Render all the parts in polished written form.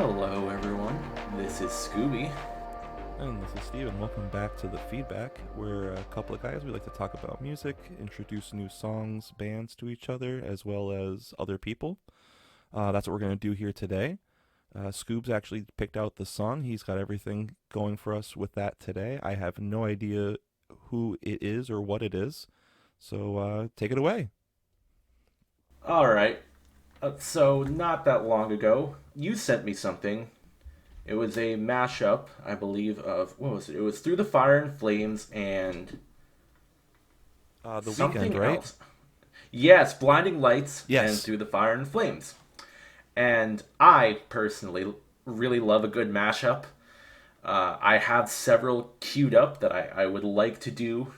Hello, everyone. This is Scooby. And this is Steven. Welcome back to The Feedback. We're a couple of guys. We like to talk about music, introduce new songs, bands to each other, as well as other people. That's what we're going to do here today. Scoob's actually picked out the song. He's got everything going for us with that today. I have no idea who it is or what it is. So take it away. All right. So, not that long ago, you sent me something. It was a mashup, I believe, of, what was it? It was Through the Fire and Flames and The something Weekend, right? else. Yes, Blinding Lights Yes. and Through the Fire and Flames. And I, personally, really love a good mashup. I have several queued up that I would like to do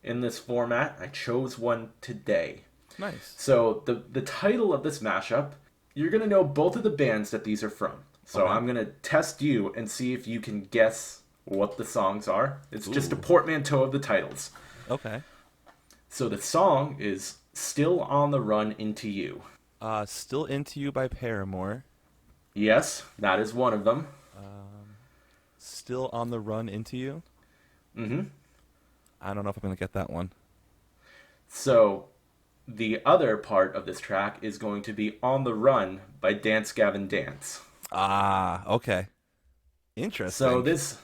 in this format. I chose one today. Nice. So the title of this mashup, you're going to know both of the bands that these are from. So Okay. I'm going to test you and see if you can guess what the songs are. It's just a Ooh. portmanteau of the titles. Okay. So the song is Still on the Run Into You. Still Into You by Paramore. Yes, that is one of them. Still on the Run Into You. Mm-hmm. I don't know if I'm going to get that one. So the other part of this track is going to be On the Run by Dance Gavin Dance. Okay. Interesting. So this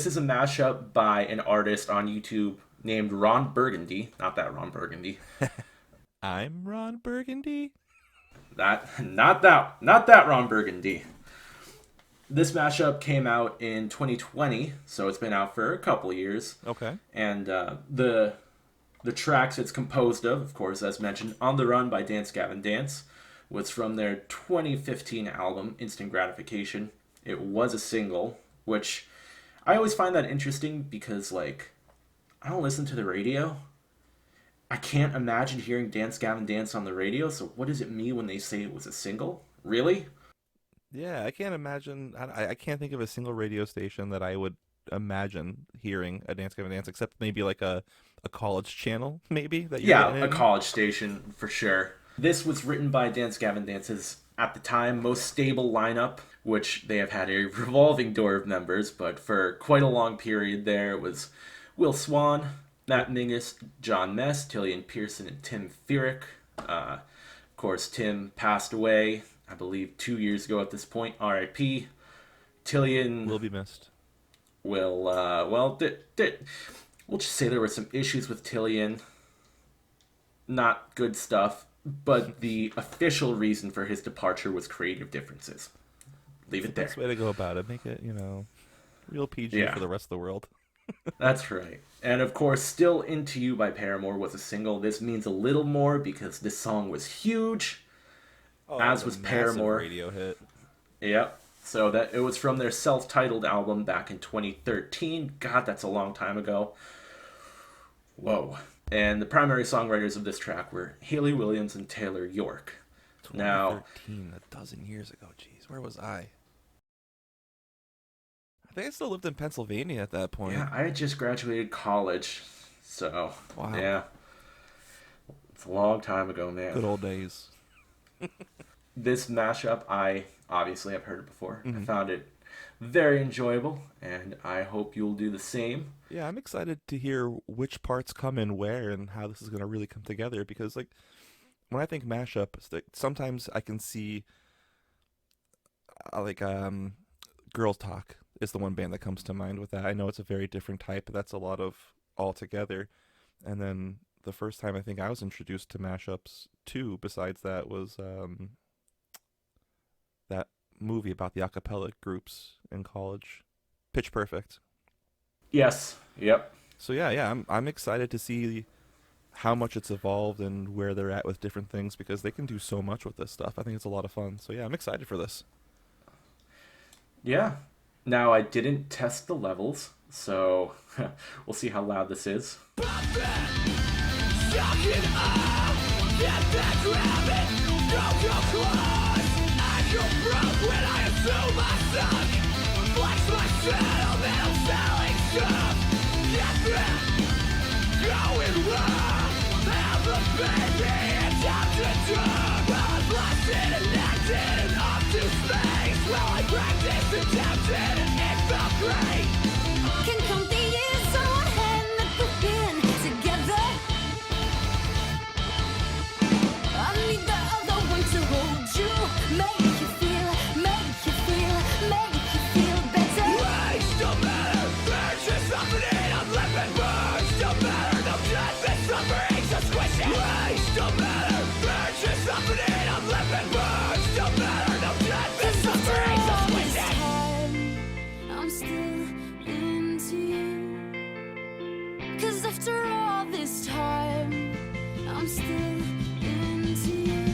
is a mashup by an artist on YouTube named Ron Burgundy. Not that Ron Burgundy. I'm Ron Burgundy. Not that Ron Burgundy. This mashup came out in 2020, so it's been out for a couple of years. Okay. And the tracks it's composed of course, as mentioned, On the Run by Dance Gavin Dance, was from their 2015 album, Instant Gratification. It was a single, which I always find that interesting because, like, I don't listen to the radio. I can't imagine hearing Dance Gavin Dance on the radio, so what does it mean when they say it was a single? Really? Yeah, I can't imagine. I can't think of a single radio station that I would imagine hearing a Dance Gavin Dance, except maybe like a college channel, maybe that you're getting Yeah, a in. college station for sure. This was written by Dance Gavin Dance's, at the time, most stable lineup, which they have had a revolving door of members, but for quite a long period there, it was Will Swan, Matt Mingus, John Mess, Tillian Pearson, and Tim Furyk. Of course, Tim passed away, I believe, 2 years ago at this point, R.I.P. Tillian Will be missed. will, we'll just say there were some issues with Tillian. Not good stuff. But the official reason for his departure was creative differences. Leave it there. Best way to go about it. Make it, real PG Yeah. for the rest of the world. That's right. And of course, Still Into You by Paramore was a single. This means a little more because this song was huge, as was Paramore. Radio hit. Yep. So that it was from their self-titled album back in 2013. God, that's a long time ago. Whoa. And the primary songwriters of this track were Hayley Williams and Taylor York. Now, 2013, a dozen years ago. Jeez, where was I? I think I still lived in Pennsylvania at that point. yeah, I had just graduated college, so Wow. yeah. It's a long time ago, man. Good old days. This mashup, I obviously have heard it before. Mm-hmm. I found it very enjoyable, and I hope you'll do the same. Yeah, I'm excited to hear which parts come in where and how this is going to really come together because, like, when I think mashup, it's like, sometimes I can see, Girls Talk is the one band that comes to mind with that. I know it's a very different type, but that's a lot of all together. And then the first time I think I was introduced to mashups, too, besides that, was that movie about the a cappella groups in college, Pitch Perfect. Yes. Yep. So yeah, I'm excited to see how much it's evolved and where they're at with different things because they can do so much with this stuff. I think it's a lot of fun. So yeah, I'm excited for this. Yeah. Now, I didn't test the levels, so we'll see how loud this is. Baby, it's up to drug, I'm blasted and acted up to space. Can count the years on one hand that we've been together. I need the other one to hold you, make you feel better. Words don't matter, words just softening, I'm living. Words don't matter, no justice, suffering, so squishing. Words don't matter, words just softening, I'm living. Words don't matter, no justice, suffering, so squishing. I'm still into you. 'Cause after all this time, I'm still into you.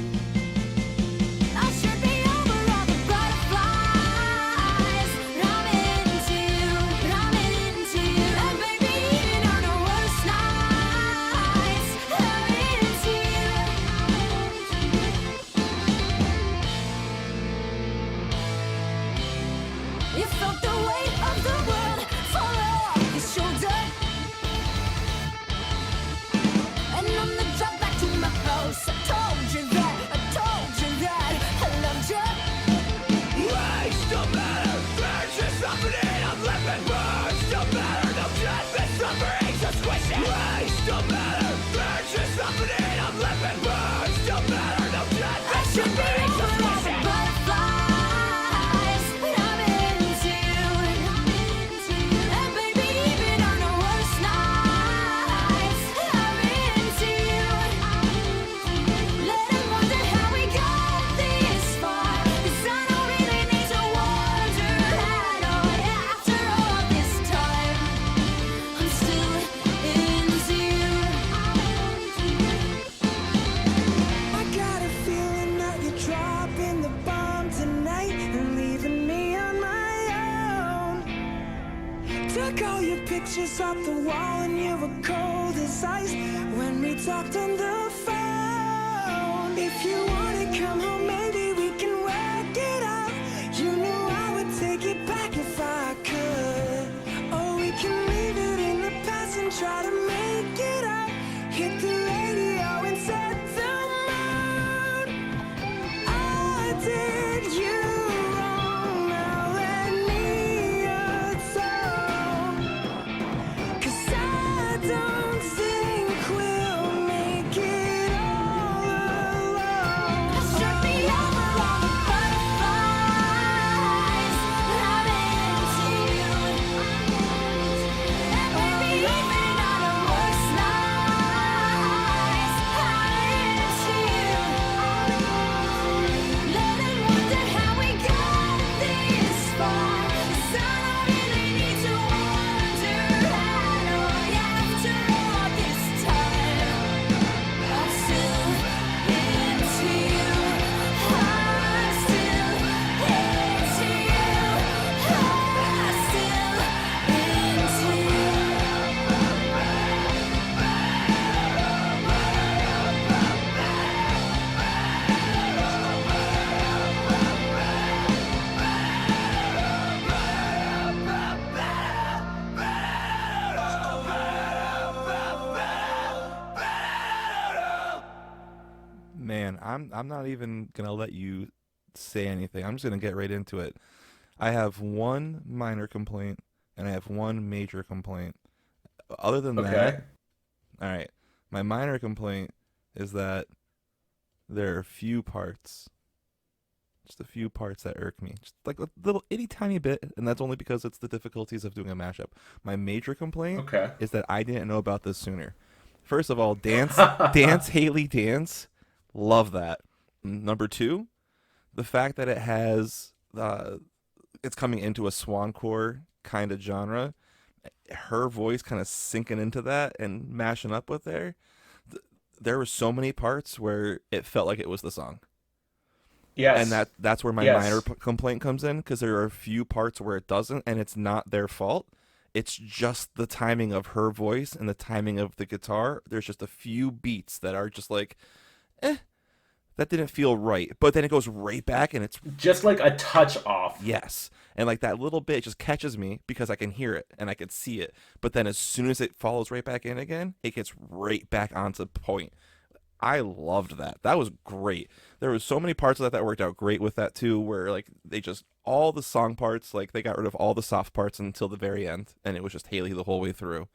I should be over all the butterflies, but I'm into you, And baby, even on the worst nights, I'm into you. You felt the weight of the world fall off your shoulder. And on the drive back to my house, I told you that I loved you. Words don't matter, words just softening, I'm living. Words don't matter, no justice, suffering, so squishing. Words don't matter, words just softening, I'm living. Words don't matter, no justice, Should be suffering, so over all the squishing. butterflies, but I'm into you, And baby, even on the worst nights, I'm into you. Let 'em wonder how we got this far, 'cause I don't really need to wonder at all. Yeah, after all this time, I'm still into you. I got a feeling that you're dropping the bomb tonight and leaving me on my own. Took all your pictures off the wall and you were cold as ice when we talked on the phone. If you wanna come home, maybe we can work it out. You knew I would take it back if I could. Or we can leave it in the past and try to make it up. Hit the radio and set the mood. I did you wrong, now let me atone. 'Cause I don't think we'll make it all alone. I should be over all the butterflies, but I'm into you. And baby, even on the worst nights, I'm into you. Let 'em wonder how we got this far, 'cause I don't really need to wonder at all. Yeah, after all this time, I'm still into you. I'm still into you. I'm still into you. Man, I'm not even gonna let you say anything. I'm just gonna get right into it. I have one minor complaint and I have one major complaint. Other than Okay. that, all right. My minor complaint is that there are a few parts, just a few parts that irk me, just like a little itty tiny bit, and that's only because it's the difficulties of doing a mashup. My major complaint Okay. is that I didn't know about this sooner. First of all, dance, Hayley Dance, love that. Number two, the fact that it has, it's coming into a swancore kind of genre, her voice kind of sinking into that and mashing up with there were so many parts where it felt like it was the song. Yes. And that's where my Yes. minor complaint comes in, because there are a few parts where it doesn't, and it's not their fault. It's just the timing of her voice and the timing of the guitar. There's just a few beats that are just like, that didn't feel right. But then it goes right back, and it's Just like a touch off. yes. And like that little bit just catches me because I can hear it and I can see it. But then as soon as it follows right back in again, it gets right back onto point. I loved that. That was great. There was so many parts of that that worked out great with that too, where like they just all the song parts, like they got rid of all the soft parts until the very end, and it was just Hayley the whole way through.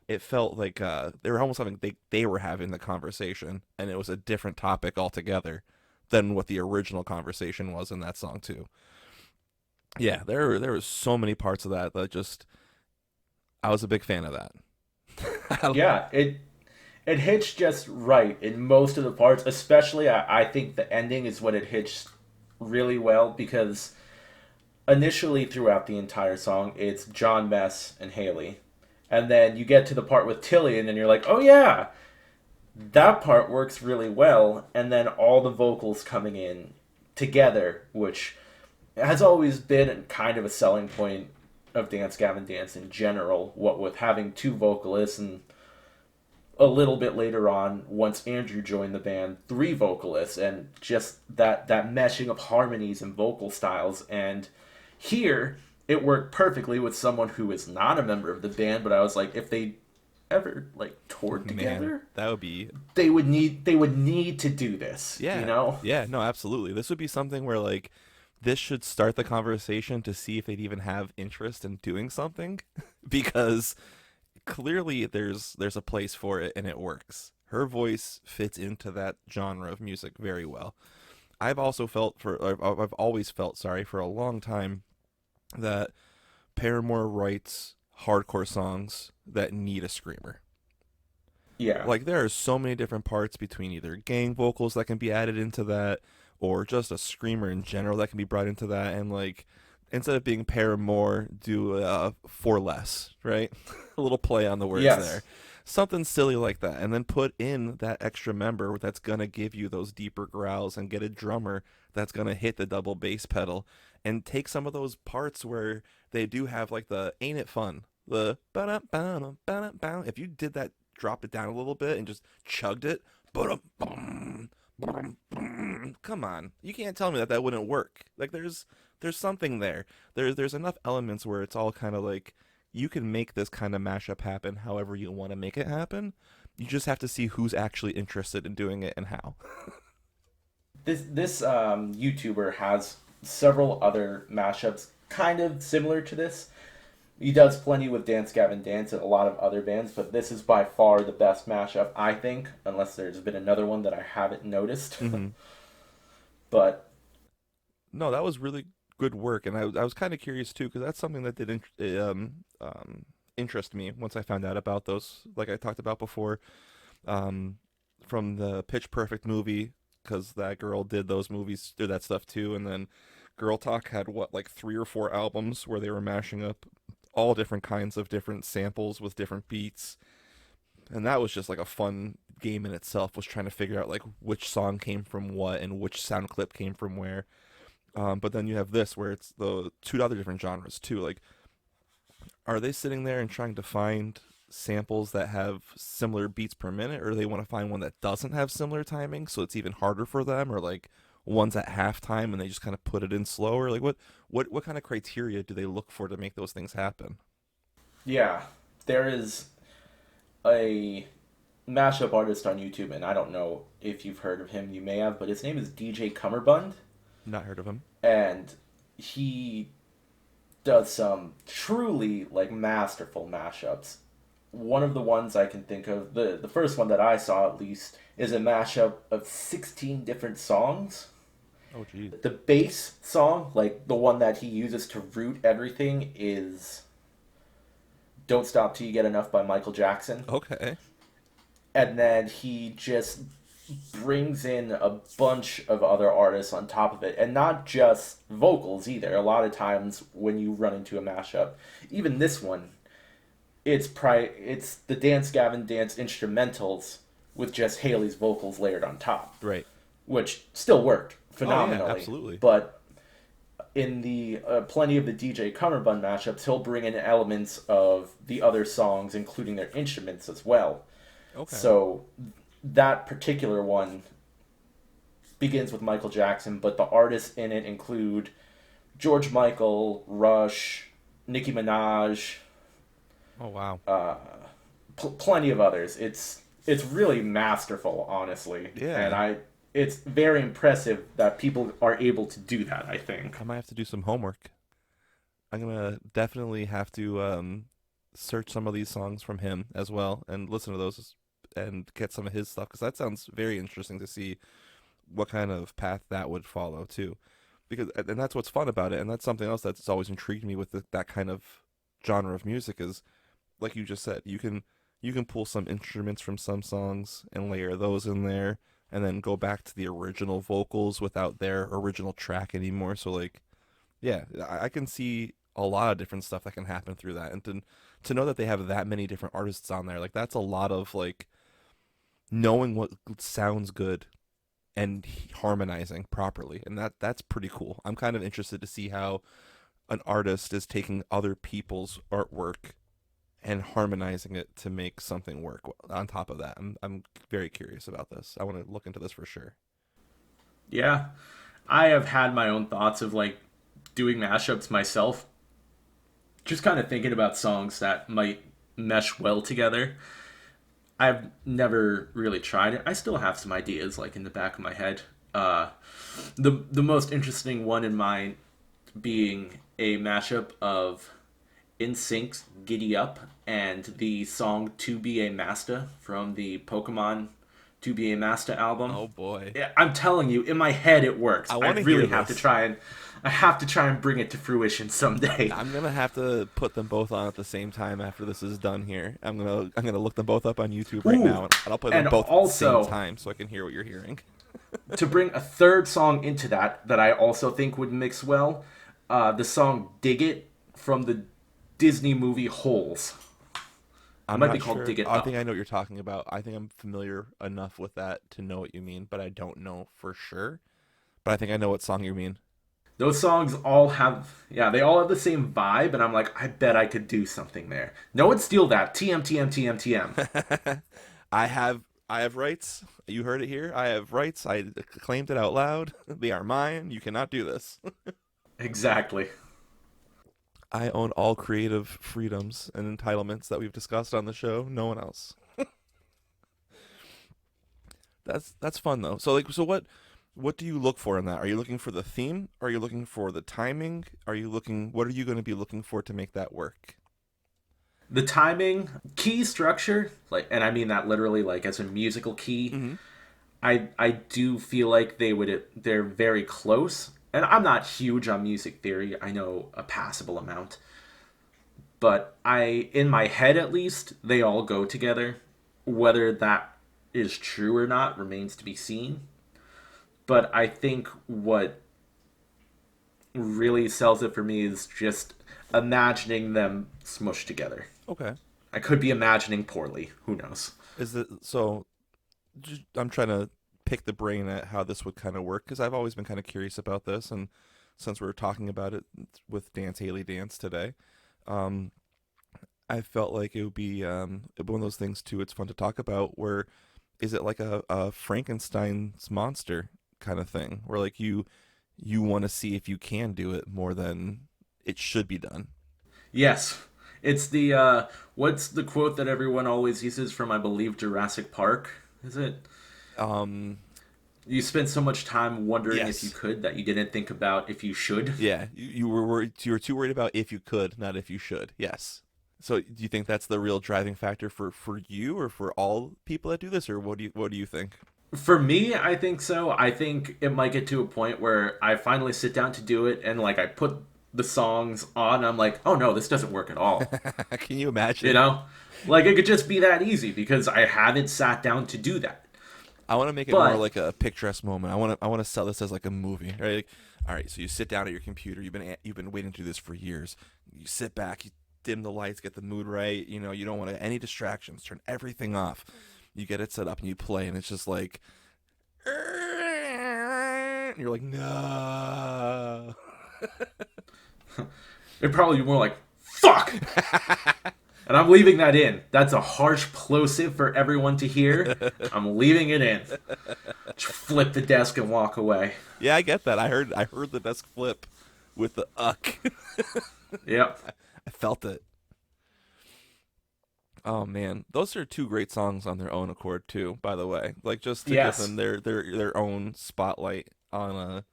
It felt like they were almost having they were having the conversation, and it was a different topic altogether than what the original conversation was in that song too. Yeah, there was so many parts of that that just I was a big fan of that. Yeah, it hits just right in most of the parts. Especially, I think the ending is when it hits really well because initially throughout the entire song, it's John Mess and Haley, and then you get to the part with Tillian, and you're like, oh yeah, that part works really well, and then all the vocals coming in together, which has always been kind of a selling point of Dance Gavin Dance in general, what with having two vocalists and a little bit later on, once Andrew joined the band, three vocalists, and just that meshing of harmonies and vocal styles. And here, it worked perfectly with someone who is not a member of the band, but I was like, if they ever like toured together, Man, that would be they would need to do this. yeah, You know? yeah, no, absolutely. This would be something where like this should start the conversation to see if they'd even have interest in doing something, because clearly there's a place for it and it works. Her voice fits into that genre of music very well. I've always felt, sorry, for a long time that Paramore writes hardcore songs that need a screamer. Yeah. Like there are so many different parts between either gang vocals that can be added into that or just a screamer in general that can be brought into that, and like instead of being Paramore, do for less, right? A little play on the words Yes. there. Something silly like that, and then put in that extra member that's gonna give you those deeper growls, and get a drummer that's gonna hit the double bass pedal, and take some of those parts where they do have like the ain't it fun, the ba ba ba ba. If you did that, drop it down a little bit and just chugged it, ba-dum-bum, ba-dum-bum. Come on, you can't tell me that that wouldn't work. Like there's something there. There's enough elements where it's all kind of like you can make this kind of mashup happen however you want to make it happen. You just have to see who's actually interested in doing it and how. This YouTuber has several other mashups kind of similar to this. He does plenty with Dance Gavin Dance and a lot of other bands, but this is by far the best mashup, I think, unless there's been another one that I haven't noticed. But No, that was really good work, and I was kind of curious too, because that's something that did interest me once I found out about those, like I talked about before, from the Pitch Perfect movie, because that girl did those movies, did that stuff too, and then Girl Talk had what, like 3 or 4 albums where they were mashing up all different kinds of different samples with different beats, and that was just like a fun game in itself, was trying to figure out like which song came from what and which sound clip came from where. But then you have this where it's the 2 other different genres too. Like, are they sitting there and trying to find samples that have similar beats per minute, or do they want to find one that doesn't have similar timing, so it's even harder for them, or like one's at halftime and they just kind of put it in slower? Like, what kind of criteria do they look for to make those things happen? yeah, there is a mashup artist on YouTube, and I don't know if you've heard of him. You may have, but his name is DJ Cummerbund, Not heard of him. and he does some truly like masterful mashups. One of the ones I can think of, the first one that I saw at least, is a mashup of 16 different songs. Oh, geez. The bass song, like the one that he uses to root everything, is Don't Stop Till You Get Enough by Michael Jackson. Okay. And then he just brings in a bunch of other artists on top of it, and not just vocals either. A lot of times when you run into a mashup, even this one, it's the Dance Gavin Dance instrumentals with just Hayley's vocals layered on top, Right. which still worked phenomenally. absolutely. But in the plenty of the DJ Cummerbund mashups, he'll bring in elements of the other songs, including their instruments as well. Okay. So that particular one begins with Michael Jackson, but the artists in it include George Michael, Rush, Nicki Minaj, Oh, wow. plenty of others. it's really masterful, honestly. Yeah. And it's very impressive that people are able to do that, I think. I might have to do some homework. I'm gonna definitely have to search some of these songs from him as well and listen to those and get some of his stuff because that sounds very interesting to see what kind of path that would follow too. Because and that's what's fun about it, and that's something else that's always intrigued me with that kind of genre of music is, like you just said, you can pull some instruments from some songs and layer those in there, and then go back to the original vocals without their original track anymore. So like, yeah, I can see a lot of different stuff that can happen through that, and to know that they have that many different artists on there, like that's a lot of like knowing what sounds good and harmonizing properly, and that's pretty cool. I'm kind of interested to see how an artist is taking other people's artwork and harmonizing it to make something work. On top of that, I'm very curious about this. I want to look into this for sure. Yeah. I have had my own thoughts of like doing mashups myself. Just kind of thinking about songs that might mesh well together. I've never really tried it. I still have some ideas like in the back of my head. The most interesting one in mind being a mashup of InSync's Giddy Up and the song To Be a Master from the Pokemon To Be a Master album. Oh boy. Yeah, I'm telling you, in my head it works. I wanna really hear have this. to try and I have to try and bring it to fruition someday. I'm gonna have to put them both on at the same time after this is done here. I'm gonna look them both up on YouTube right Ooh, now, and I'll play them and both at also- the same time so I can hear what you're hearing. To bring a third song into that I also think would mix well, the song Dig It from the Disney movie Holes. I'm might not be called sure. Dig It I Up. think I know what you're talking about. I think I'm familiar enough with that to know what you mean, but I don't know for sure. But I think I know what song you mean. Those songs all have, they all have the same vibe, and I'm like, I bet I could do something there. No one steal that. TM, TM, TM, TM. I have rights. You heard it here. I have rights. I claimed it out loud. They are mine. You cannot do this. Exactly. I own all creative freedoms and entitlements that we've discussed on the show. No one else. That's fun though. So what do you look for in that? Are you looking for the theme? Are you looking for the timing? What are you going to be looking for to make that work? The timing, key structure, and I mean that literally, as a musical key. Mm-hmm. I do feel like they're very close. And I'm not huge on music theory. I know a passable amount. But in my head at least, they all go together. Whether that is true or not remains to be seen. But I think what really sells it for me is just imagining them smushed together. Okay. I could be imagining poorly. Who knows? I'm trying to pick the brain at how this would kind of work because I've always been kind of curious about this, and since we were talking about it with Hayley Dance today, I felt like it would be one of those things too. It's fun to talk about. Where is it like a Frankenstein's monster kind of thing, where like you want to see if you can do it more than it should be done? Yes. It's the, what's the quote that everyone always uses from, I believe, Jurassic Park? Is it? You spent so much time wondering Yes. if you could that you didn't think about if you should. Yeah, you were worried. You were too worried about if you could, not if you should. Yes. So, do you think that's the real driving factor for you, or for all people that do this, or what do you think? For me, I think so. I think it might get to a point where I finally sit down to do it, and I put the songs on, and I'm like, oh no, this doesn't work at all. Can you imagine? You know, it could just be that easy because I haven't sat down to do that. I want to make it more like a picturesque moment. I want to sell this as like a movie, right? Like, all right, so you sit down at your computer. You've been waiting to do this for years. You sit back, you dim the lights, get the mood right. You know, you don't want any distractions. Turn everything off. You get it set up and you play, and it's just like, and you're like, no. It'd probably be more like, fuck! And I'm leaving that in. That's a harsh plosive for everyone to hear. I'm leaving it in. Just flip the desk and walk away. Yeah, I get that. I heard the desk flip with the uck. Yep. I felt it. Oh man, those are two great songs on their own accord too. By the way, like just to give Yes. them their own spotlight on a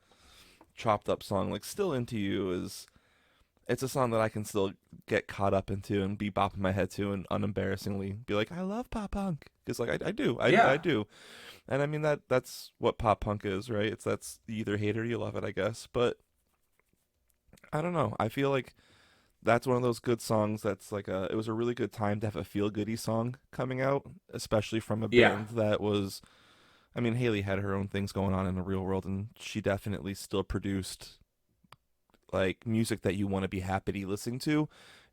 chopped up song. Like "Still Into You" is it's a song that I can still get caught up into and be bopping my head to and unembarrassingly be like, I love pop punk because like I do, I Yeah. do, and I mean that's what pop punk is, right? It's that's you either hate it or you love it, I guess. But I don't know. I feel like that's one of those good songs that's like it was a really good time to have a feel goody song coming out, especially from a Yeah. band that was. I mean, Haley had her own things going on in the real world, and she definitely still produced like music that you want to be happy listening to,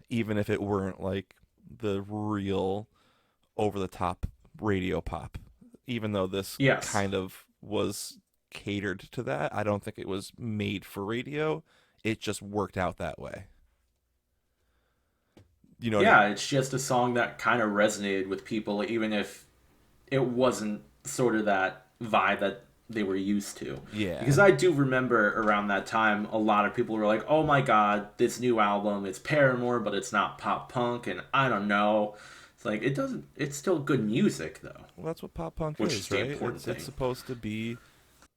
even if it weren't like the real over the top radio pop. Even though this Yes. kind of was catered to that, I don't think it was made for radio. It just worked out that way. You know what I Yeah, mean? it's just a song that kind of resonated with people, even if it wasn't sort of that vibe that they were used to. Yeah. Because I do remember around that time, a lot of people were like, "Oh my God, this new album, it's Paramore, but it's not pop punk," and I don't know. It's like it doesn't. It's still good music though, Well, that's what pop punk which is is, the right? important It's thing. supposed to be.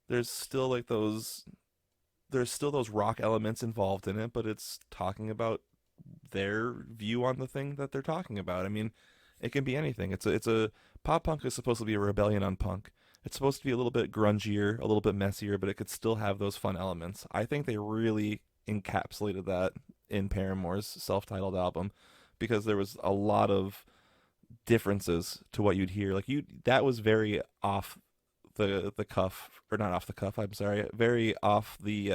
There's still like those. There's still those rock elements involved in it, but it's talking about their view on the thing that they're talking about. I mean, it can be anything. It's a pop punk is supposed to be a rebellion on punk. It's supposed to be a little bit grungier, a little bit messier, but it could still have those fun elements. I think they really encapsulated that in Paramore's self-titled album because there was a lot of differences to what you'd hear. Like you that was very off the cuff or not off the cuff, I'm sorry. Very off the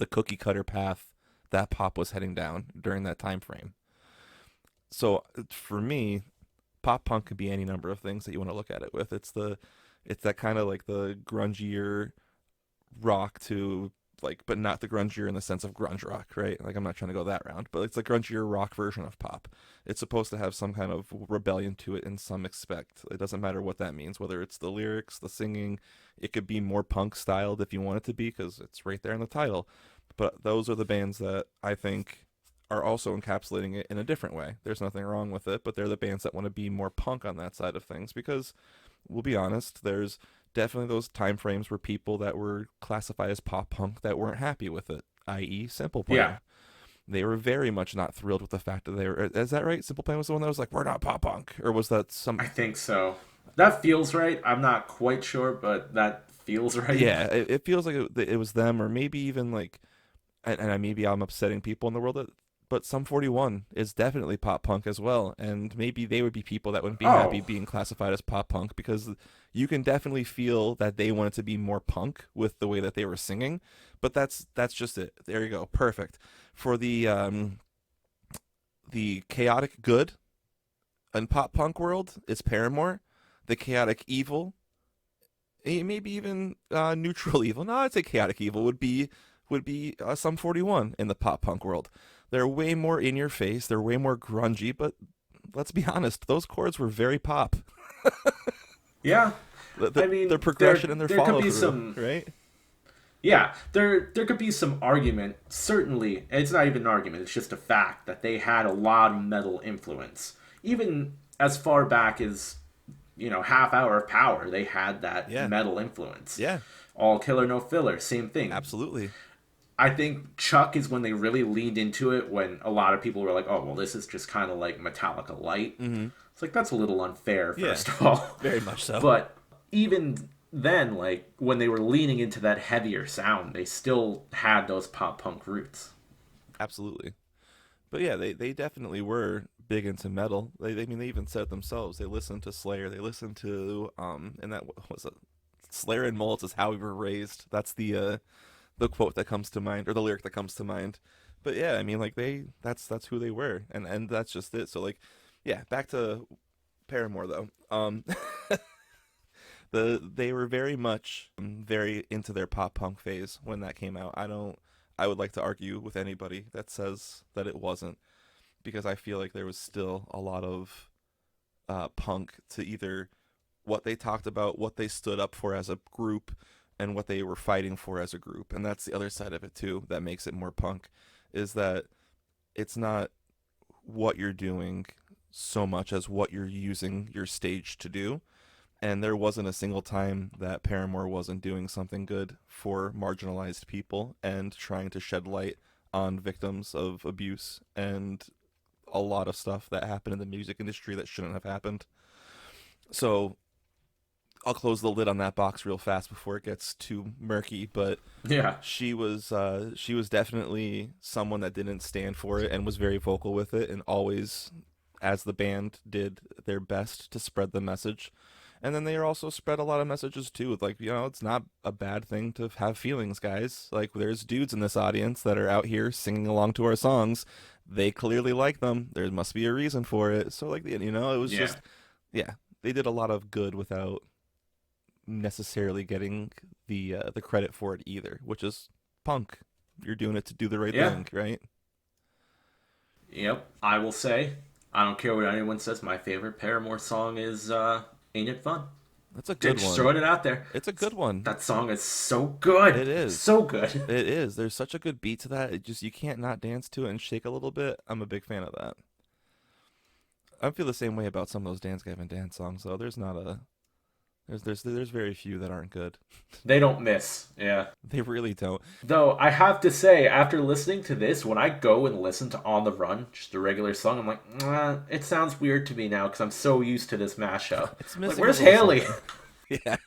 cookie cutter path that pop was heading down during that time frame. So for me, pop punk could be any number of things that you want to look at it with. It's that kind of like the grungier rock to like, but not the grungier in the sense of grunge rock, right? Like I'm not trying to go that round, but it's the grungier rock version of pop. It's supposed to have some kind of rebellion to it in some aspect. It doesn't matter what that means, whether it's the lyrics, the singing. It could be more punk styled if you want it to be, because it's right there in the title. But those are the bands that I think are also encapsulating it in a different way. There's nothing wrong with it, but they're the bands that want to be more punk on that side of things because we'll be honest, there's definitely those time frames where people that were classified as pop punk that weren't happy with it, i.e. Simple Yeah, Plan. They were very much not thrilled with the fact that they were is that right? Simple Plan was the one that was like, we're not pop punk. Or was that some I think so. That feels right. I'm not quite sure, but that feels right. yeah, it feels like it was them, or maybe even like and maybe I'm upsetting people in the world that but some 41 is definitely pop punk as well, and maybe they would be people that wouldn't be happy Oh, being classified as pop punk because you can definitely feel that they wanted to be more punk with the way that they were singing, but that's just it. There you go, perfect for the chaotic good in pop punk world. It's Paramore, the chaotic evil, maybe even neutral evil. No, I'd say chaotic evil would be some 41 in the pop punk world. They're way more in your face. They're way more grungy, but let's be honest, those chords were very pop. yeah. I The mean, progression and their there could follow be through, some. right? Yeah, there could be some argument. Certainly, it's not even an argument. It's just a fact that they had a lot of metal influence. Even as far back as Half Hour of Power, they had that Yeah, metal influence. yeah, All Killer No Filler, same thing. absolutely. I think Chuck is when they really leaned into it. When a lot of people were like, "Oh, well, this is just kind of like Metallica light." Mm-hmm. It's like that's a little unfair, Yeah, first of all. very much so. But even then, like when they were leaning into that heavier sound, they still had those pop punk roots. Absolutely. But yeah, they definitely were big into metal. I mean, they even said it themselves. They listened to Slayer. They listened to and that what was it? Slayer and Mullets is how we were raised. That's the quote that comes to mind or the lyric that comes to mind. But yeah, I mean, like that's who they were, and that's just it. So like, yeah, back to Paramore though. They were very much very into their pop punk phase when that came out. I would like to argue with anybody that says that it wasn't, because I feel like there was still a lot of punk to either what they talked about, what they stood up for as a group, and what they were fighting for as a group. And that's the other side of it too that makes it more punk, is that it's not what you're doing so much as what you're using your stage to do. And there wasn't a single time that Paramore wasn't doing something good for marginalized people and trying to shed light on victims of abuse and a lot of stuff that happened in the music industry that shouldn't have happened. So I'll close the lid on that box real fast before it gets too murky, but Yeah. she was definitely someone that didn't stand for it and was very vocal with it, and always, as the band, did their best to spread the message. And then they also spread a lot of messages too, with like, it's not a bad thing to have feelings, guys. Like, there's dudes in this audience that are out here singing along to our songs. They clearly like them. There must be a reason for it. So like, it was Yeah. just, yeah, they did a lot of good without necessarily getting the credit for it either, which is punk. You're doing it to do the right Yeah. thing, right? Yep. I will say, I don't care what anyone says, my favorite Paramore song is Ain't It Fun? That's a good Just one. throwing it out there. It's a good one. That song is so good. It is. So good. It is. There's such a good beat to that. It just, you can't not dance to it and shake a little bit. I'm a big fan of that. I feel the same way about some of those Dance Gavin Dance songs, though. There's not a there's very few that aren't good. They don't miss. Yeah. They really don't. Though I have to say, after listening to this, when I go and listen to On the Run, just a regular song, I'm like, it sounds weird to me now because I'm so used to this mashup. It's Like, missing where's a little Hayley? something. Yeah.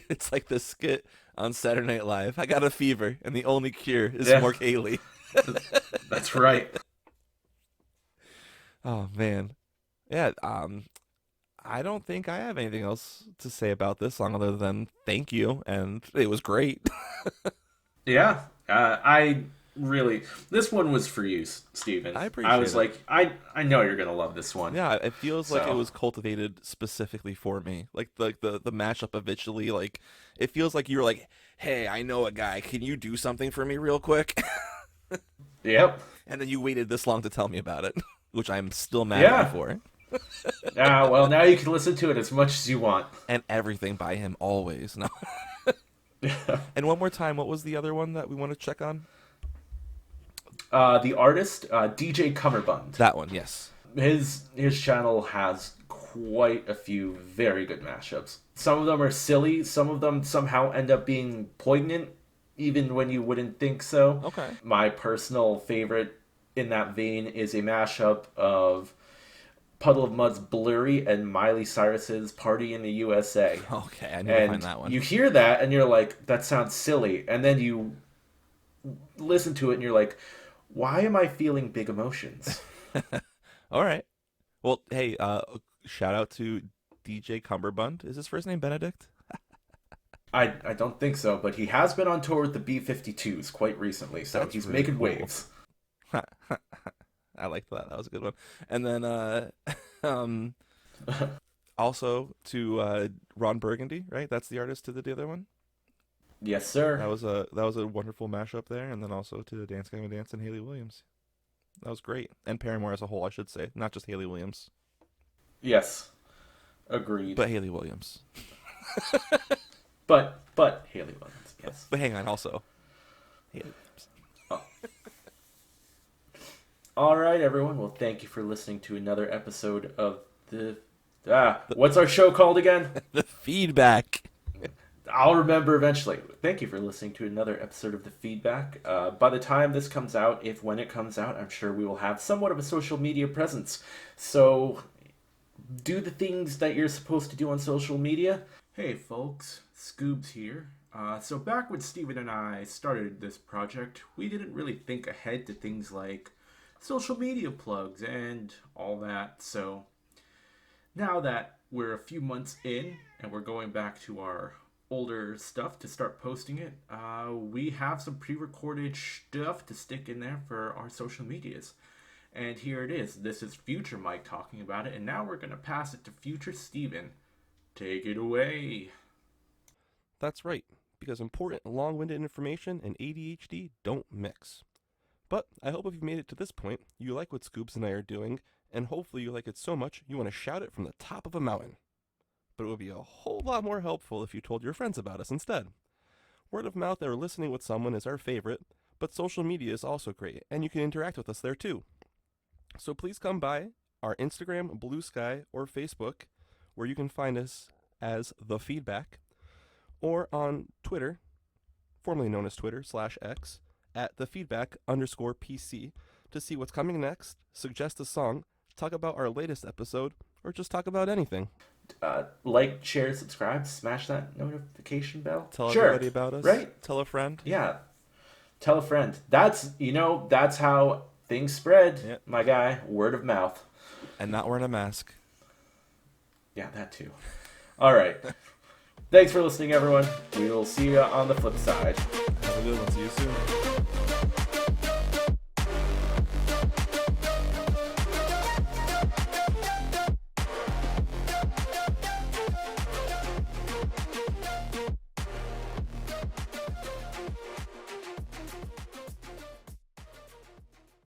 It's like the skit on Saturday Night Live. I got a fever, and the only cure is Yeah. more Hayley. That's right. Oh man, yeah. I don't think I have anything else to say about this song other than thank you, and it was great. Yeah. This one was for you, Steven. I appreciate I was it. like, I know you're going to love this one. Yeah, it feels like it So- was cultivated specifically for me. Like the mashup eventually, like it feels like you were like, "Hey, I know a guy. Can you do something for me real quick?" Yep. And then you waited this long to tell me about it, which I'm still mad Yeah. at you for. Well, now you can listen to it as much as you want. And everything by him always. No. And one more time, what was the other one that we want to check on? The artist, DJ Cummerbund. That one, yes. His channel has quite a few very good mashups. Some of them are silly. Some of them somehow end up being poignant, even when you wouldn't think so. Okay. My personal favorite in that vein is a mashup of Puddle of Mud's Blurry and Miley Cyrus's Party in the USA. Okay, I need to And find that one. you hear that and you're like, that sounds silly. And then you listen to it and you're like, why am I feeling big emotions? All right. Well, hey, shout out to DJ Cumberbund. Is his first name Benedict? I don't think so, but he has been on tour with the B-52s quite recently, so That's he's really making cool. waves. I liked that. That was a good one. And then also to Ron Burgundy, right? That's the artist to the other one. Yes, sir. That was a wonderful mashup there, and then also to Dance Gavin Dance and Hayley Williams. That was great. And Paramore as a whole, I should say, not just Hayley Williams, Yes. Agreed. but Hayley Williams. But Hayley Williams, yes. But hang on, also Hayley Williams. All right, everyone. Well, thank you for listening to another episode of what's our show called again? The feedback. I'll remember eventually. Thank you for listening to another episode of The Feedback. By the time this comes out, when it comes out, I'm sure we will have somewhat of a social media presence. So do the things that you're supposed to do on social media. Hey, folks. Scoobs here. So back when Steven and I started this project, we didn't really think ahead to things like social media plugs and all that. So now that we're a few months in and we're going back to our older stuff to start posting it, we have some pre-recorded stuff to stick in there for our social medias. And here it is. This is Future Mike talking about it, and now we're going to pass it to Future Steven. Take it away. That's right, because important long-winded information and ADHD don't mix. But I hope if you've made it to this point, you like what Scoops and I are doing, and hopefully you like it so much you want to shout it from the top of a mountain. But it would be a whole lot more helpful if you told your friends about us instead. Word of mouth or listening with someone is our favorite, but social media is also great, and you can interact with us there too. So please come by our Instagram, Blue Sky, or Facebook, where you can find us as The Feedback, or on Twitter, formerly known as Twitter /X, at @thefeedback_PC, to see what's coming next, suggest a song, talk about our latest episode, or just talk about anything. Like, share, subscribe, smash that notification bell. Tell Sure. everybody about us. Right? Tell a friend. Yeah. Tell a friend. That's how things spread, Yep. my guy. Word of mouth. And not wearing a mask. Yeah, that too. All right. Thanks for listening, everyone. We will see you on the flip side. Have a good one. See you soon.